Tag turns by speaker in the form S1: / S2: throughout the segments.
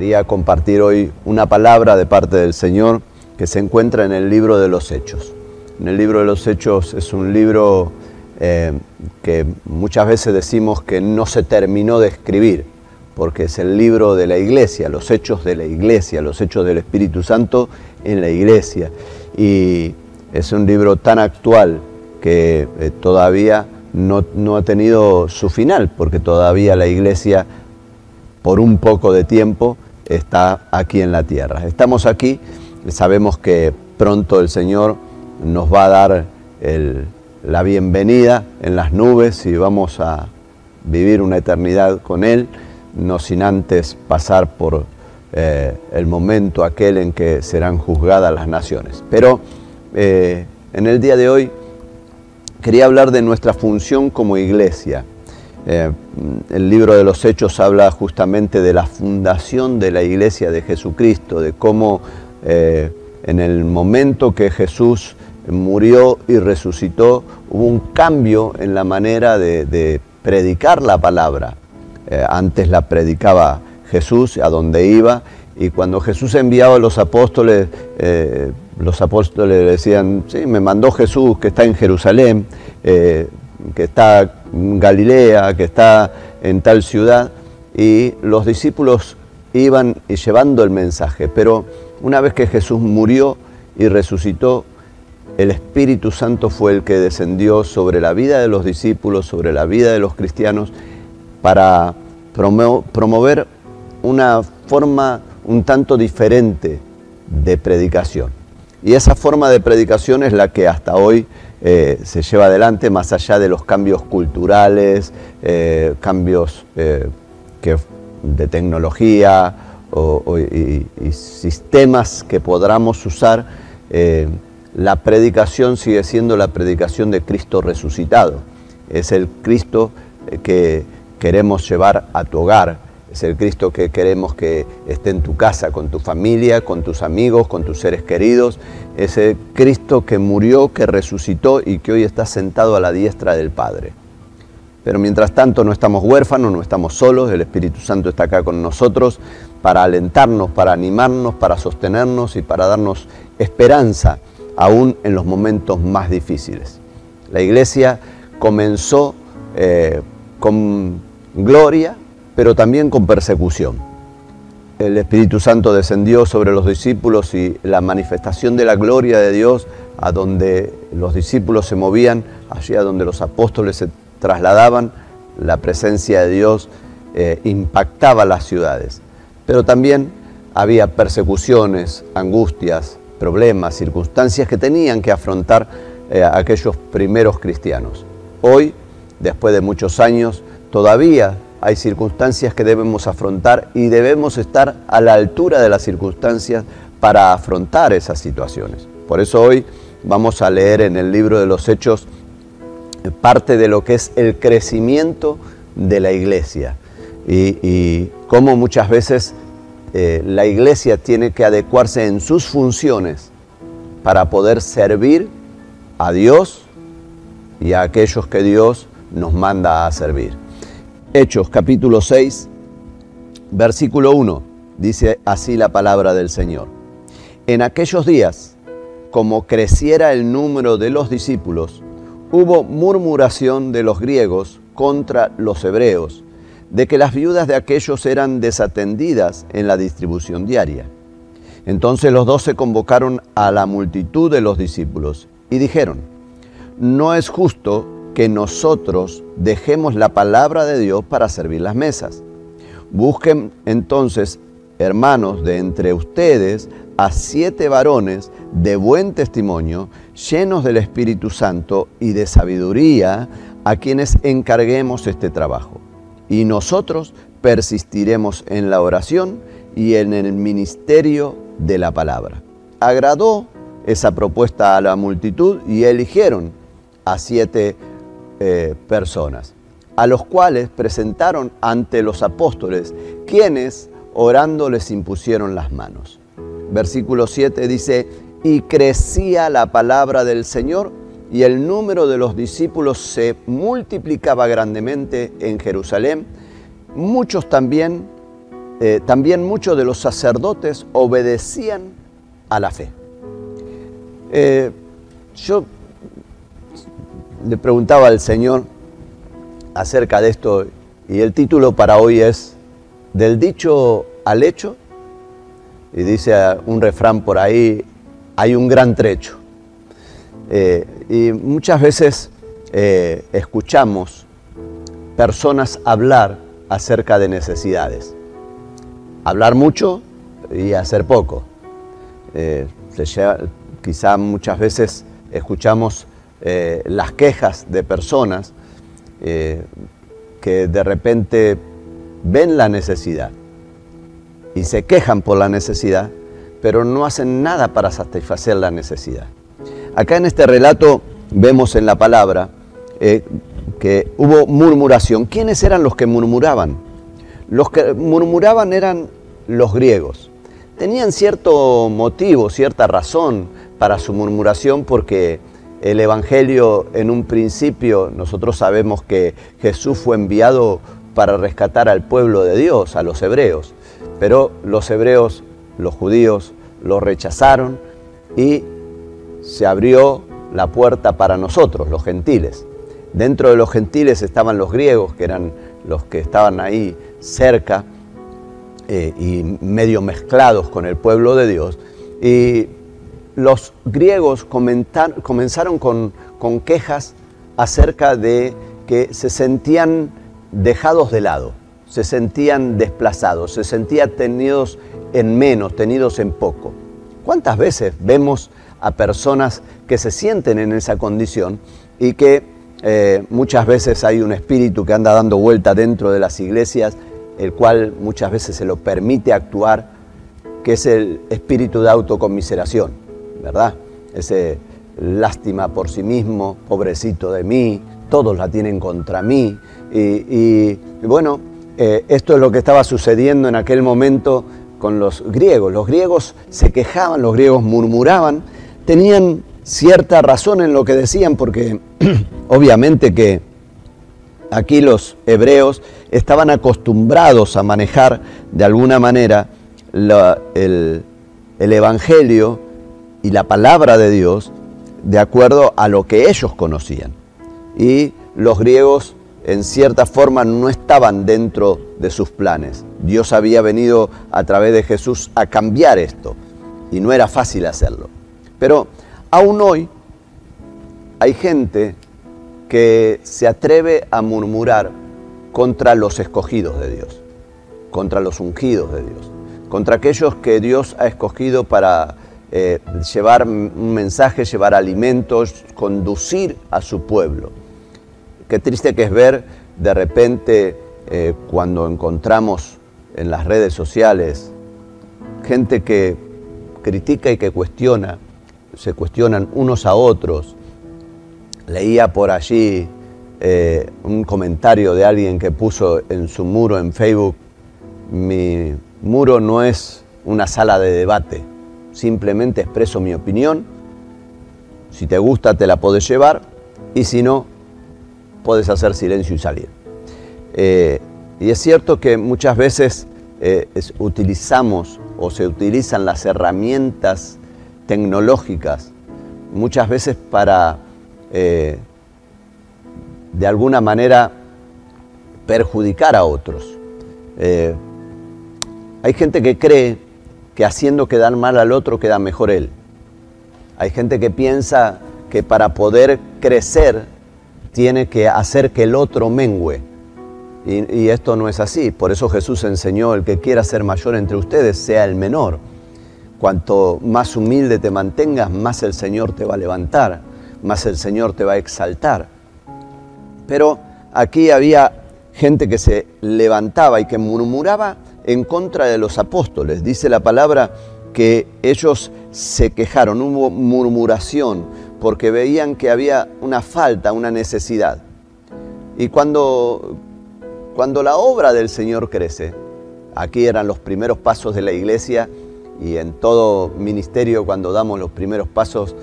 S1: Quería compartir hoy una palabra de parte del Señor que se encuentra en el libro de los Hechos. En el libro de los Hechos es un libro que muchas veces decimos que no se terminó de escribir, porque es el libro de la iglesia, los hechos de la iglesia, los hechos del Espíritu Santo en la iglesia. Y es un libro tan actual que todavía no ha tenido su final, porque todavía la iglesia, por un poco de tiempo, está aquí en la tierra. Estamos aquí, sabemos que pronto el Señor nos va a dar la bienvenida en las nubes y vamos a vivir una eternidad con Él, no sin antes pasar por el momento aquel en que serán juzgadas las naciones. Pero en el día de hoy quería hablar de nuestra función como iglesia. El libro de los Hechos habla justamente de la fundación de la iglesia de Jesucristo, de cómo en el momento que Jesús murió y resucitó, hubo un cambio en la manera de predicar la palabra. Antes la predicaba Jesús a donde iba, y cuando Jesús enviaba a los apóstoles decían, sí, me mandó Jesús que está en Jerusalén, que está en Galilea, que está en tal ciudad, y los discípulos iban llevando el mensaje. Pero una vez que Jesús murió y resucitó, el Espíritu Santo fue el que descendió sobre la vida de los discípulos, sobre la vida de los cristianos, para promover una forma un tanto diferente de predicación. Y esa forma de predicación es la que hasta hoy se lleva adelante, más allá de los cambios culturales, cambios de tecnología y sistemas que podamos usar. La predicación sigue siendo la predicación de Cristo resucitado. Es el Cristo que queremos llevar a tu hogar. Es el Cristo que queremos que esté en tu casa, con tu familia, con tus amigos, con tus seres queridos. Es el Cristo que murió, que resucitó y que hoy está sentado a la diestra del Padre. Pero mientras tanto no estamos huérfanos, no estamos solos. El Espíritu Santo está acá con nosotros para alentarnos, para animarnos, para sostenernos y para darnos esperanza, aún en los momentos más difíciles. La iglesia comenzó con gloria, pero también con persecución. El Espíritu Santo descendió sobre los discípulos y la manifestación de la gloria de Dios, a donde los discípulos se movían, allí a donde los apóstoles se trasladaban, la presencia de Dios impactaba las ciudades. Pero también había persecuciones, angustias, problemas, circunstancias que tenían que afrontar aquellos primeros cristianos. Hoy, después de muchos años, todavía hay circunstancias que debemos afrontar y debemos estar a la altura de las circunstancias para afrontar esas situaciones. Por eso hoy vamos a leer en el libro de los Hechos parte de lo que es el crecimiento de la iglesia y cómo muchas veces la iglesia tiene que adecuarse en sus funciones para poder servir a Dios y a aquellos que Dios nos manda a servir. Hechos capítulo 6, versículo 1, dice así la palabra del Señor. En aquellos días, como creciera el número de los discípulos, hubo murmuración de los griegos contra los hebreos, de que las viudas de aquellos eran desatendidas en la distribución diaria. Entonces los 12 convocaron a la multitud de los discípulos y dijeron, no es justo que nosotros dejemos la palabra de Dios para servir las mesas. Busquen entonces, hermanos, de entre ustedes a 7 varones de buen testimonio, llenos del Espíritu Santo y de sabiduría, a quienes encarguemos este trabajo. Y nosotros persistiremos en la oración y en el ministerio de la palabra. Agradó esa propuesta a la multitud y eligieron a 7 personas, a los cuales presentaron ante los apóstoles, quienes orando les impusieron las manos. Versículo 7 dice, y crecía la palabra del Señor y el número de los discípulos se multiplicaba grandemente en Jerusalén. Muchos también también muchos de los sacerdotes obedecían a la fe. Yo le preguntaba al Señor acerca de esto, y el título para hoy es Del dicho al hecho, y dice un refrán por ahí, hay un gran trecho. Y muchas veces escuchamos personas hablar acerca de necesidades. Hablar mucho y hacer poco. Quizá muchas veces escuchamos las quejas de personas que de repente ven la necesidad y se quejan por la necesidad, pero no hacen nada para satisfacer la necesidad. Acá en este relato vemos en la palabra que hubo murmuración. ¿Quiénes eran los que murmuraban? Los que murmuraban eran los griegos. Tenían cierto motivo, cierta razón para su murmuración, porque el Evangelio en un principio, nosotros sabemos que Jesús fue enviado para rescatar al pueblo de Dios, a los hebreos. Pero los hebreos, los judíos, lo rechazaron y se abrió la puerta para nosotros, los gentiles. Dentro de los gentiles estaban los griegos, que eran los que estaban ahí cerca y medio mezclados con el pueblo de Dios. Y los griegos comenzaron con quejas acerca de que se sentían dejados de lado, se sentían desplazados, se sentían tenidos en menos, tenidos en poco. ¿Cuántas veces vemos a personas que se sienten en esa condición y que muchas veces hay un espíritu que anda dando vuelta dentro de las iglesias, el cual muchas veces se lo permite actuar, que es el espíritu de autoconmiseración, ¿verdad? Ese lástima por sí mismo, pobrecito de mí, todos la tienen contra mí. Y bueno, esto es lo que estaba sucediendo en aquel momento con los griegos. Los griegos se quejaban, los griegos murmuraban, tenían cierta razón en lo que decían, porque obviamente que aquí los hebreos estaban acostumbrados a manejar de alguna manera el Evangelio y la palabra de Dios de acuerdo a lo que ellos conocían. Y los griegos en cierta forma no estaban dentro de sus planes. Dios había venido a través de Jesús a cambiar esto y no era fácil hacerlo. Pero aún hoy hay gente que se atreve a murmurar contra los escogidos de Dios, contra los ungidos de Dios, contra aquellos que Dios ha escogido para llevar un mensaje, llevar alimentos, conducir a su pueblo. Qué triste que es ver de repente cuando encontramos en las redes sociales gente que critica y que cuestiona, se cuestionan unos a otros. Leía por allí un comentario de alguien que puso en su muro en Facebook: mi muro no es una sala de debate, simplemente expreso mi opinión, si te gusta te la podés llevar y si no, podés hacer silencio y salir. Y es cierto que muchas veces utilizamos o se utilizan las herramientas tecnológicas muchas veces para de alguna manera perjudicar a otros. Hay gente que cree que haciendo quedar mal al otro queda mejor él. Hay gente que piensa que para poder crecer tiene que hacer que el otro mengüe. Y esto no es así. Por eso Jesús enseñó: el que quiera ser mayor entre ustedes sea el menor. Cuanto más humilde te mantengas, más el Señor te va a levantar, más el Señor te va a exaltar. Pero aquí había gente que se levantaba y que murmuraba en contra de los apóstoles. Dice la palabra que ellos se quejaron, hubo murmuración, porque veían que había una falta, una necesidad. Y cuando la obra del Señor crece, aquí eran los primeros pasos de la iglesia, y en todo ministerio cuando damos los primeros pasos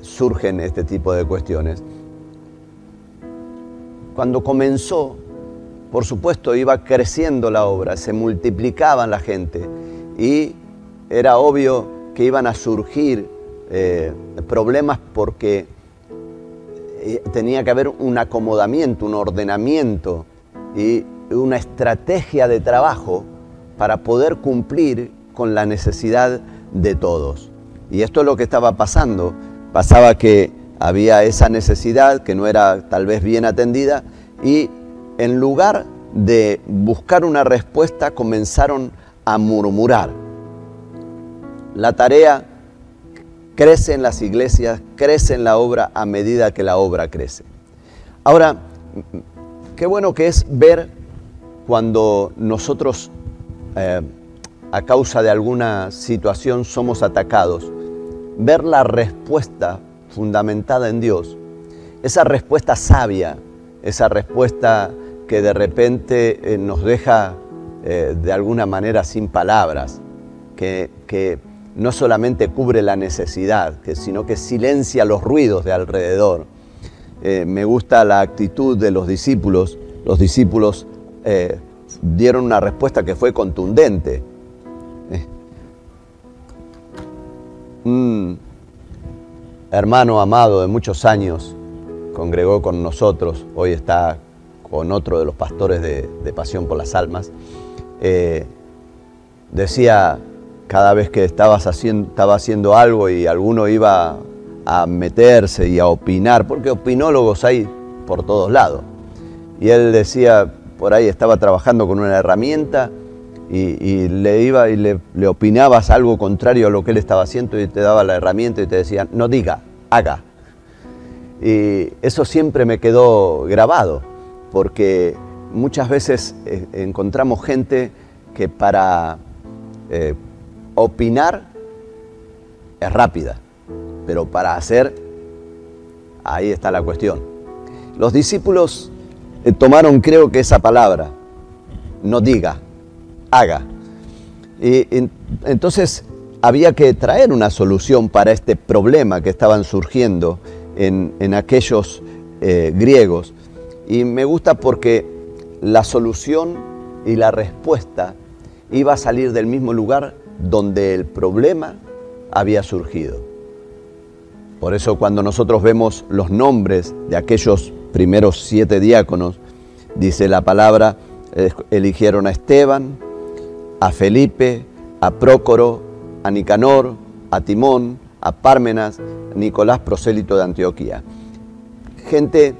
S1: surgen este tipo de cuestiones. Cuando comenzó por supuesto, iba creciendo la obra, se multiplicaban la gente y era obvio que iban a surgir problemas porque tenía que haber un acomodamiento, un ordenamiento y una estrategia de trabajo para poder cumplir con la necesidad de todos. Y esto es lo que estaba pasando. Pasaba que había esa necesidad que no era tal vez bien atendida y en lugar de buscar una respuesta comenzaron a murmurar. La tarea crece en las iglesias, crece en la obra a medida que la obra crece. Ahora, qué bueno que es ver cuando nosotros a causa de alguna situación somos atacados, ver la respuesta fundamentada en Dios, esa respuesta sabia, esa respuesta que de repente nos deja de alguna manera sin palabras, que no solamente cubre la necesidad, sino que silencia los ruidos de alrededor. Me gusta la actitud de los discípulos. Los discípulos dieron una respuesta que fue contundente. Un hermano amado de muchos años congregó con nosotros, hoy está con otro de los pastores de Pasión por las Almas. Decía, cada vez que estaba haciendo algo y alguno iba a meterse y a opinar, porque opinólogos hay por todos lados, y él decía, por ahí estaba trabajando con una herramienta y le opinabas algo contrario a lo que él estaba haciendo y te daba la herramienta y te decía, no diga, haga. Y eso siempre me quedó grabado, porque muchas veces encontramos gente que para opinar es rápida, pero para hacer, ahí está la cuestión. Los discípulos tomaron, creo que esa palabra, no diga, haga. Y entonces había que traer una solución para este problema que estaban surgiendo en aquellos griegos. Y me gusta porque la solución y la respuesta iba a salir del mismo lugar donde el problema había surgido. Por eso cuando nosotros vemos los nombres de aquellos primeros 7 diáconos, dice la palabra, eligieron a Esteban, a Felipe, a Prócoro, a Nicanor, a Timón, a Pármenas, a Nicolás, prosélito de Antioquía. Gente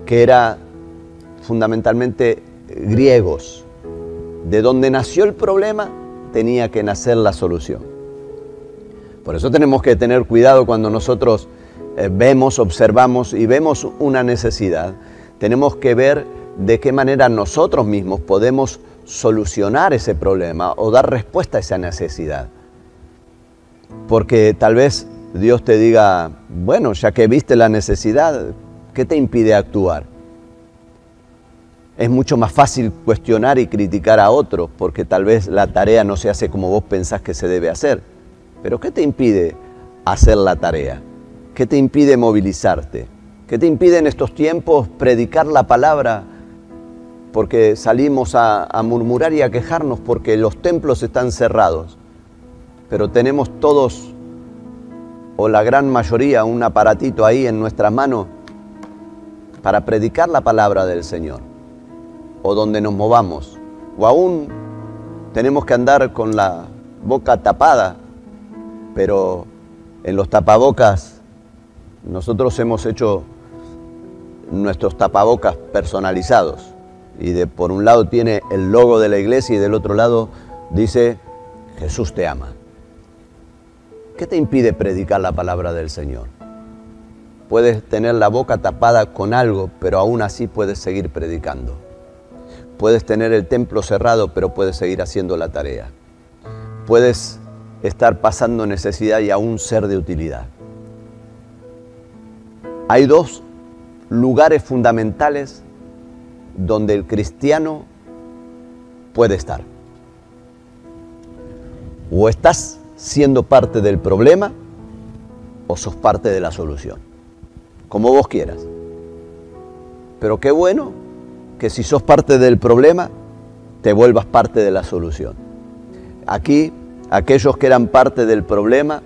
S1: que era fundamentalmente griegos. De donde nació el problema, tenía que nacer la solución. Por eso tenemos que tener cuidado cuando nosotros vemos, observamos y vemos una necesidad. Tenemos que ver de qué manera nosotros mismos podemos solucionar ese problema o dar respuesta a esa necesidad. Porque tal vez Dios te diga, bueno, ya que viste la necesidad, ¿qué te impide actuar? Es mucho más fácil cuestionar y criticar a otros porque tal vez la tarea no se hace como vos pensás que se debe hacer. Pero ¿qué te impide hacer la tarea? ¿Qué te impide movilizarte? ¿Qué te impide en estos tiempos predicar la palabra? Porque salimos a murmurar y a quejarnos porque los templos están cerrados. Pero tenemos todos, o la gran mayoría, un aparatito ahí en nuestras manos para predicar la palabra del Señor. O donde nos movamos. O aún tenemos que andar con la boca tapada, pero en los tapabocas nosotros hemos hecho nuestros tapabocas personalizados. Y por un lado tiene el logo de la iglesia y del otro lado dice, Jesús te ama. ¿Qué te impide predicar la palabra del Señor? Puedes tener la boca tapada con algo, pero aún así puedes seguir predicando. Puedes tener el templo cerrado, pero puedes seguir haciendo la tarea. Puedes estar pasando necesidad y aún ser de utilidad. Hay 2 lugares fundamentales donde el cristiano puede estar. O estás siendo parte del problema o sos parte de la solución, como vos quieras. Pero qué bueno que si sos parte del problema, te vuelvas parte de la solución. Aquí, aquellos que eran parte del problema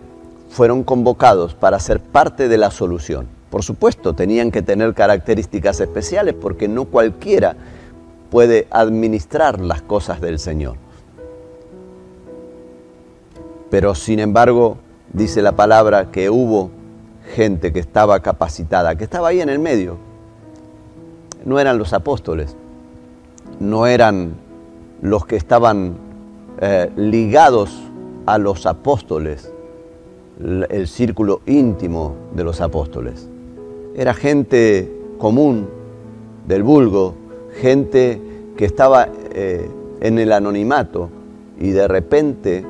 S1: fueron convocados para ser parte de la solución. Por supuesto, tenían que tener características especiales porque no cualquiera puede administrar las cosas del Señor. Pero sin embargo, dice la palabra que hubo gente que estaba capacitada, que estaba ahí en el medio. No eran los apóstoles, no eran los que estaban ligados a los apóstoles, el círculo íntimo de los apóstoles. Era gente común, del vulgo, gente que estaba en el anonimato y de repente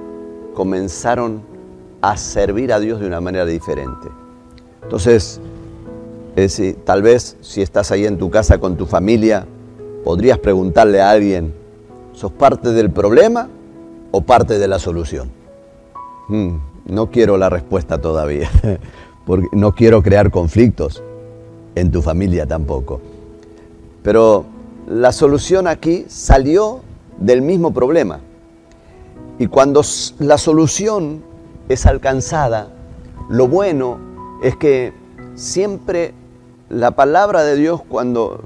S1: comenzaron a servir a Dios de una manera diferente. Entonces, tal vez si estás ahí en tu casa con tu familia, podrías preguntarle a alguien, ¿sos parte del problema o parte de la solución? No quiero la respuesta todavía, porque no quiero crear conflictos en tu familia tampoco. Pero la solución aquí salió del mismo problema. Y cuando la solución es alcanzada, lo bueno es que siempre la palabra de Dios, cuando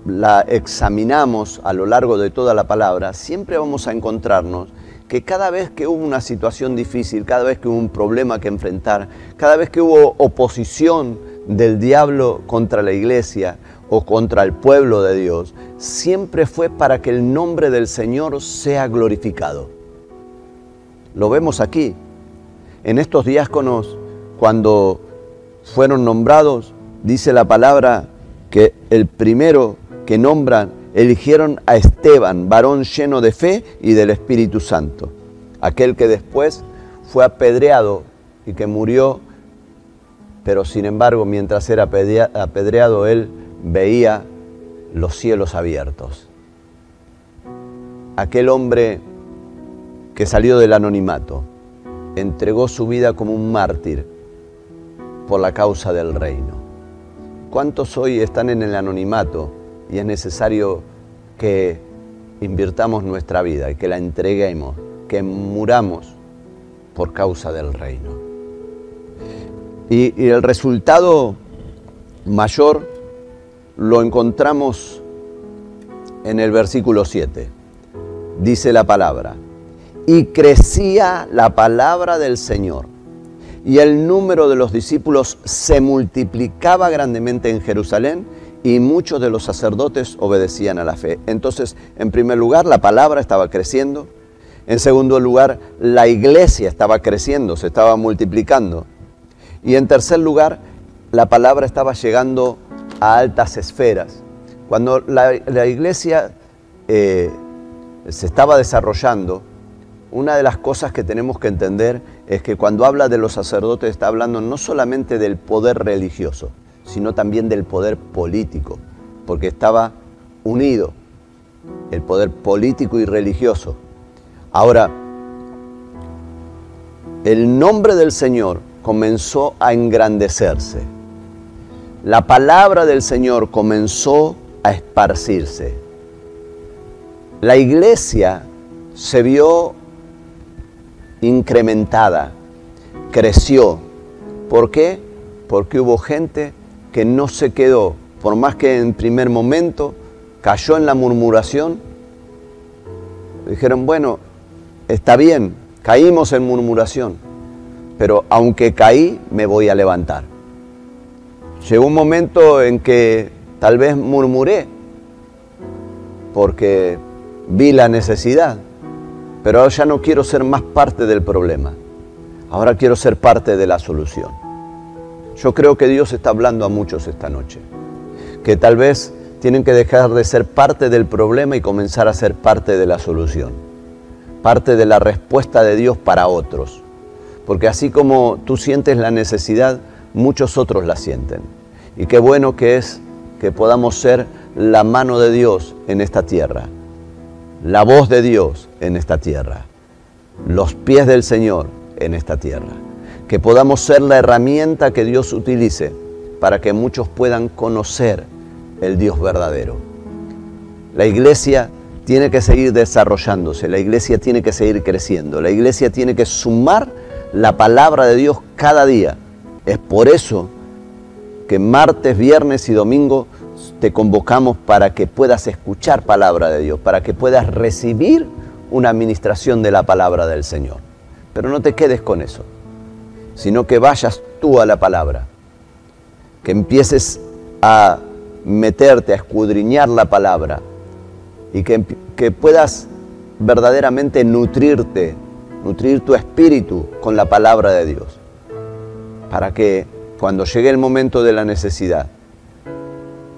S1: la examinamos a lo largo de toda la palabra, siempre vamos a encontrarnos que cada vez que hubo una situación difícil, cada vez que hubo un problema que enfrentar, cada vez que hubo oposición del diablo contra la iglesia o contra el pueblo de Dios, siempre fue para que el nombre del Señor sea glorificado. Lo vemos aquí. En estos diáconos, cuando fueron nombrados, dice la palabra que el primero que nombran, eligieron a Esteban, varón lleno de fe y del Espíritu Santo, aquel que después fue apedreado y que murió, pero sin embargo, mientras era apedreado, él veía los cielos abiertos. Aquel hombre que salió del anonimato, entregó su vida como un mártir por la causa del reino. ¿Cuántos hoy están en el anonimato y es necesario que invirtamos nuestra vida y que la entreguemos, que muramos por causa del reino? Y el resultado mayor lo encontramos en el versículo 7. Dice la palabra: y crecía la palabra del Señor, y el número de los discípulos se multiplicaba grandemente en Jerusalén, y muchos de los sacerdotes obedecían a la fe. Entonces, en primer lugar, la palabra estaba creciendo. En segundo lugar, la iglesia estaba creciendo, se estaba multiplicando. Y en tercer lugar, la palabra estaba llegando a altas esferas. Cuando la iglesia se estaba desarrollando, una de las cosas que tenemos que entender es que cuando habla de los sacerdotes está hablando no solamente del poder religioso, sino también del poder político, porque estaba unido el poder político y religioso. Ahora, el nombre del Señor comenzó a engrandecerse. La palabra del Señor comenzó a esparcirse. La iglesia se vio incrementada, creció. ¿Por qué? Porque hubo gente que no se quedó, por más que en primer momento cayó en la murmuración. Dijeron, bueno, está bien, caímos en murmuración, pero aunque caí, me voy a levantar. Llegó un momento en que tal vez murmuré, porque vi la necesidad, pero ahora ya no quiero ser más parte del problema. Ahora quiero ser parte de la solución. Yo creo que Dios está hablando a muchos esta noche, que tal vez tienen que dejar de ser parte del problema y comenzar a ser parte de la solución, parte de la respuesta de Dios para otros. Porque así como tú sientes la necesidad, muchos otros la sienten. Y qué bueno que es que podamos ser la mano de Dios en esta tierra, la voz de Dios en esta tierra, los pies del Señor en esta tierra. Que podamos ser la herramienta que Dios utilice para que muchos puedan conocer el Dios verdadero. La iglesia tiene que seguir desarrollándose, la iglesia tiene que seguir creciendo, la iglesia tiene que sumar la palabra de Dios cada día. Es por eso que martes, viernes y domingo te convocamos para que puedas escuchar palabra de Dios, para que puedas recibir una administración de la palabra del Señor. Pero no te quedes con eso, sino que vayas tú a la palabra, que empieces a meterte, a escudriñar la palabra y que puedas verdaderamente nutrir tu espíritu con la palabra de Dios, para que cuando llegue el momento de la necesidad,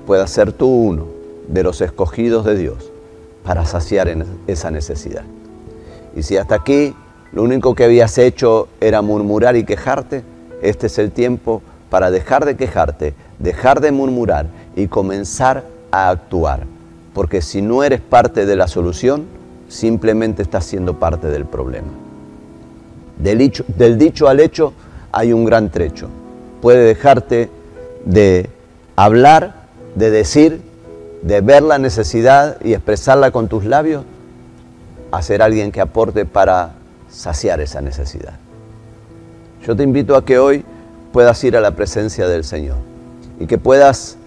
S1: puedas ser tú uno de los escogidos de Dios para saciar en esa necesidad. Y si hasta aquí lo único que habías hecho era murmurar y quejarte, este es el tiempo para dejar de quejarte, dejar de murmurar y comenzar a actuar. Porque si no eres parte de la solución, simplemente estás siendo parte del problema. Del dicho al hecho hay un gran trecho. Puede dejarte de hablar, de decir, de ver la necesidad y expresarla con tus labios, a ser alguien que aporte para saciar esa necesidad. Yo te invito a que hoy puedas ir a la presencia del Señor y que puedas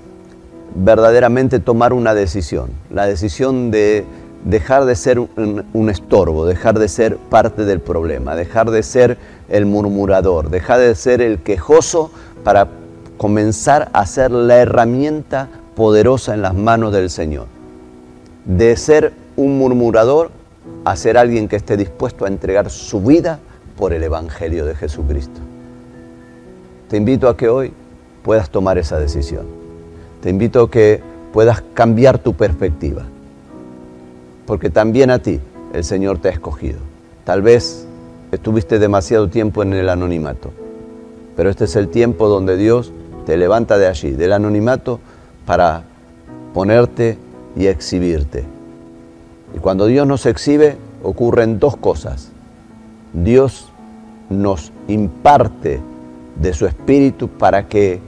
S1: verdaderamente tomar una decisión, la decisión de dejar de ser un estorbo, dejar de ser parte del problema, dejar de ser el murmurador, dejar de ser el quejoso para comenzar a ser la herramienta poderosa en las manos del Señor. De ser un murmurador a ser alguien que esté dispuesto a entregar su vida por el Evangelio de Jesucristo. Te invito a que hoy puedas tomar esa decisión. Te invito a que puedas cambiar tu perspectiva, porque también a ti el Señor te ha escogido. Tal vez estuviste demasiado tiempo en el anonimato, pero este es el tiempo donde Dios te levanta de allí, del anonimato, para ponerte y exhibirte. Y cuando Dios nos exhibe, ocurren dos cosas. Dios nos imparte de su Espíritu para que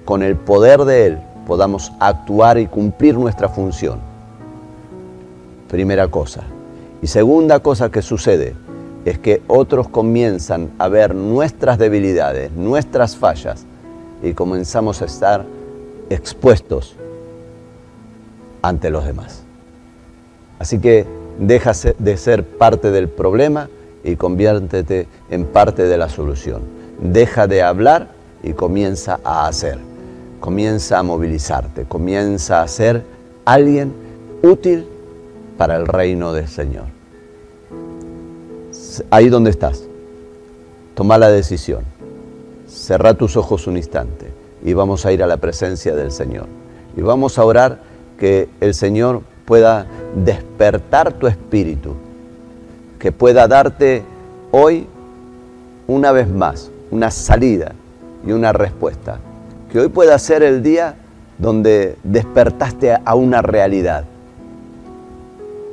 S1: con el poder de Él podamos actuar y cumplir nuestra función. Primera cosa. Y segunda cosa que sucede es que otros comienzan a ver nuestras debilidades, nuestras fallas, y comenzamos a estar expuestos ante los demás. Así que deja de ser parte del problema y conviértete en parte de la solución. Deja de hablar y comienza a hacer. Comienza a movilizarte, comienza a ser alguien útil para el reino del Señor. Ahí donde estás, toma la decisión. Cerrá tus ojos un instante y vamos a ir a la presencia del Señor. Y vamos a orar que el Señor pueda despertar tu espíritu, que pueda darte hoy una vez más una salida y una respuesta. Que hoy pueda ser el día donde despertaste a una realidad.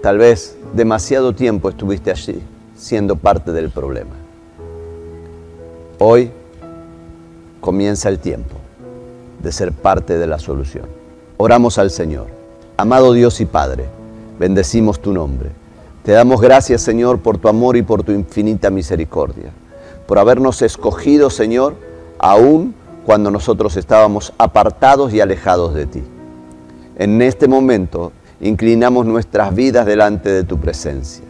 S1: Tal vez demasiado tiempo estuviste allí siendo parte del problema. Hoy comienza el tiempo de ser parte de la solución. Oramos al Señor. Amado Dios y Padre, bendecimos tu nombre. Te damos gracias, Señor, por tu amor y por tu infinita misericordia, por habernos escogido, Señor, aún cuando nosotros estábamos apartados y alejados de ti. En este momento inclinamos nuestras vidas delante de tu presencia.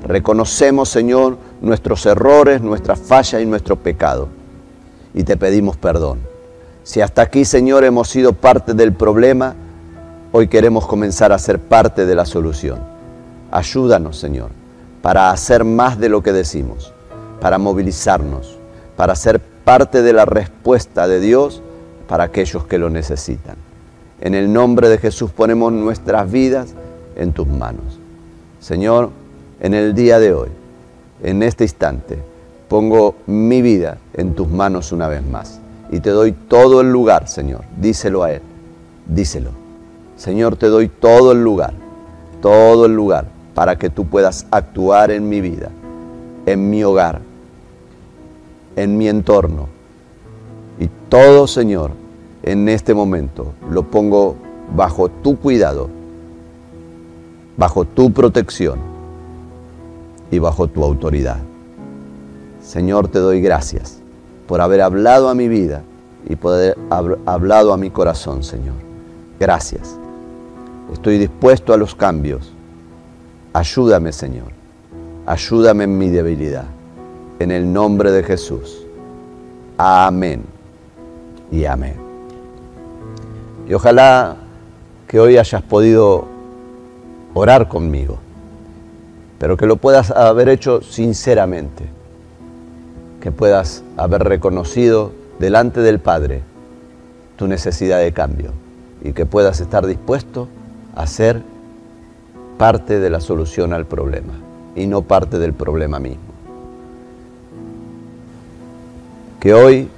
S1: Reconocemos, Señor, nuestros errores, nuestras fallas y nuestro pecado. Y te pedimos perdón. Si hasta aquí, Señor, hemos sido parte del problema, hoy queremos comenzar a ser parte de la solución. Ayúdanos, Señor, para hacer más de lo que decimos, para movilizarnos, para ser parte de la respuesta de Dios para aquellos que lo necesitan. En el nombre de Jesús ponemos nuestras vidas en tus manos. Señor, en el día de hoy, en este instante, pongo mi vida en tus manos una vez más. Y te doy todo el lugar, Señor. Díselo a Él. Díselo. Señor, te doy todo el lugar para que tú puedas actuar en mi vida, en mi hogar, en mi entorno. Y todo, Señor, en este momento lo pongo bajo tu cuidado bajo tu protección y bajo tu autoridad. Señor, te doy gracias por haber hablado a mi vida y poder haber hablado a mi corazón, Señor. Gracias. Estoy dispuesto a los cambios. Ayúdame, Señor. Ayúdame en mi debilidad. En el nombre de Jesús. Amén y amén. Y ojalá que hoy hayas podido orar conmigo, pero que lo puedas haber hecho sinceramente, que puedas haber reconocido delante del Padre tu necesidad de cambio y que puedas estar dispuesto a ser parte de la solución al problema y no parte del problema mismo. Que hoy,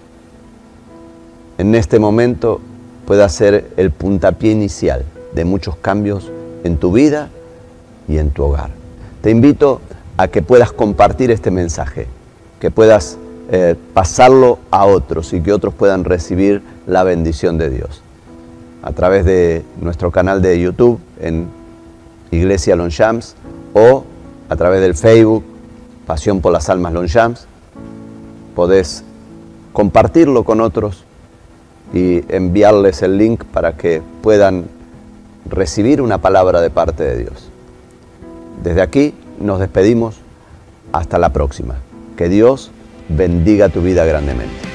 S1: en este momento, pueda ser el puntapié inicial de muchos cambios en tu vida y en tu hogar. Te invito a que puedas compartir este mensaje, que puedas pasarlo a otros y que otros puedan recibir la bendición de Dios. A través de nuestro canal de YouTube en Iglesia Longchamps o a través del Facebook Pasión por las Almas Longchamps, podés compartirlo con otros y enviarles el link para que puedan recibir una palabra de parte de Dios. Desde aquí nos despedimos. Hasta la próxima. Que Dios bendiga tu vida grandemente.